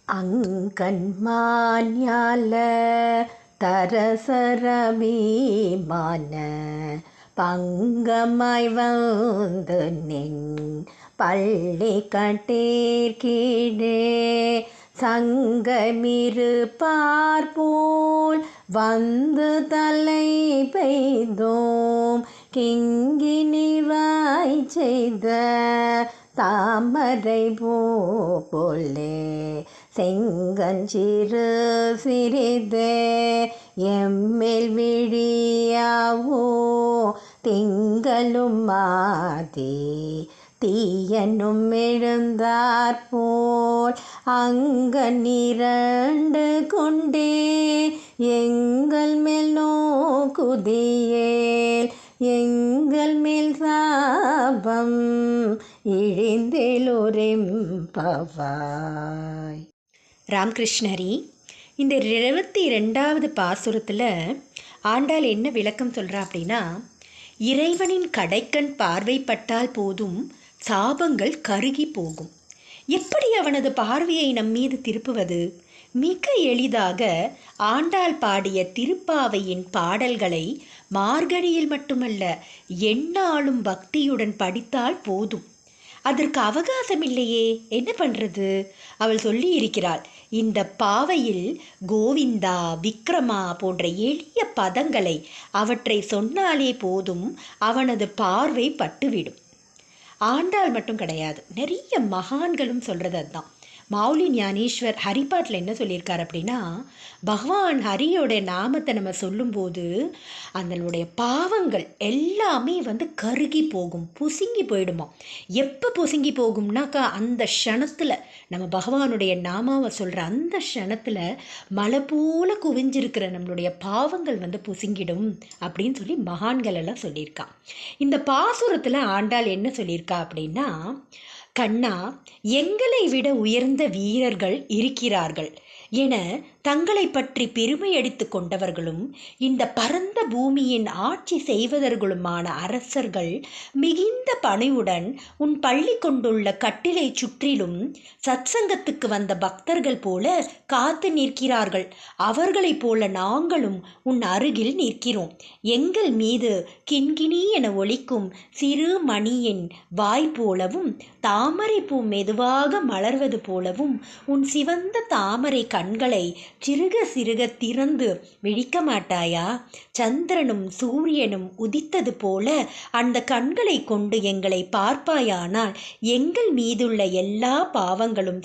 அங்கன்மாஞால தரசரமீமான பங்கமாய் வந்து நின் பள்ளி கட்டீர்கீழே சங்கமிரு பார்போல் வந்து தலை பெய்தோம் கிங்கினிவாய் செய்த தாமரை போலே செங்கஞ்சிறு சிறிதே எம்மில் விழியாவோ திங்களும் மாதே தீயனும் எழுந்தாற்போல் அங்கனிரண்டு கொண்டே எங்கள் மேல் நோக்குதியேல் எங்கள் மேல் சாபம் இழிந்தேலோரெம்பவாய். ராமகிருஷ்ணரி, இந்த 22வது பாசுரத்தில் ஆண்டாள் என்ன விளக்கம் சொல்கிறா அப்படின்னா, இறைவனின் கடைக்கண் பார்வைப்பட்டால் போதும் சாபங்கள் கருகி போகும். எப்படி அவனது பார்வையை நம்மீது திருப்புவது? மிக எளிதாக ஆண்டாள் பாடிய திருப்பாவையின் பாடல்களை மார்கழியில் மட்டுமல்ல எந்நாளும் பக்தியுடன் படித்தால் போதும். அதற்கு அவகாசம் இல்லையே, என்ன பண்ணுறது? அவள் சொல்லி இருக்கிறாள், இந்த பாவையில் கோவிந்தா விக்ரமா போன்ற எளிய பதங்களை அவற்றை சொன்னாலே போதும் அவனது பார்வை பட்டுவிடும். ஆண்டாள் மட்டும் கிடையாது, நிறைய மகான்களும் சொல்கிறது அதுதான். மௌலி ஞானேஸ்வர் ஹரிபாட்டில் என்ன சொல்லியிருக்கார் அப்படின்னா, பகவான் ஹரியோட நாமத்தை நம்ம சொல்லும்போது அதனுடைய பாவங்கள் எல்லாமே கருகி போகும், புசுங்கி போயிடுமா. எப்போ புசுங்கி போகும்னாக்கா, அந்த க்ஷணத்தில் நம்ம பகவானுடைய நாமாவை சொல்கிற அந்த க்ஷணத்தில் மலை போல குவிஞ்சிருக்கிற நம்மளுடைய பாவங்கள் புசுங்கிடும் அப்படின்னு சொல்லி மகான்கள் எல்லாம் சொல்லியிருக்கா. இந்த பாசுரத்தில் ஆண்டாள் என்ன சொல்லியிருக்கா அப்படின்னா, கண்ணா, எங்களை விட உயர்ந்த வீரர்கள் இருக்கிறார்கள் என தங்களை பற்றி பெருமை அடித்து கொண்டவர்களும் இந்த பரந்த பூமியின் ஆட்சி செய்வதற்குமான அரசர்கள் மிகுந்த பணிவுடன் உன் பள்ளி கொண்டுள்ள கட்டிலை சுற்றிலும் சத்சங்கத்துக்கு வந்த பக்தர்கள் போல காத்து நிற்கிறார்கள். அவர்களைப் போல நாங்களும் உன் அருகில் நிற்கிறோம். எங்கள் மீது கிண்கிணி என ஒலிக்கும் சிறு மணியின் வாய் போலவும் தாமரை பூ மெதுவாக மலர்வது போலவும் உன் சிவந்த தாமரை கண்களை சிறுக சிறுக திறந்து விழிக்க மாட்டாயா? சந்திரனும் சூரியனும் உதித்தது போல அந்த கண்களை கொண்டு எங்களை பார்ப்பாயானால் எங்கள் மீதுள்ள எல்லா பாவங்களும்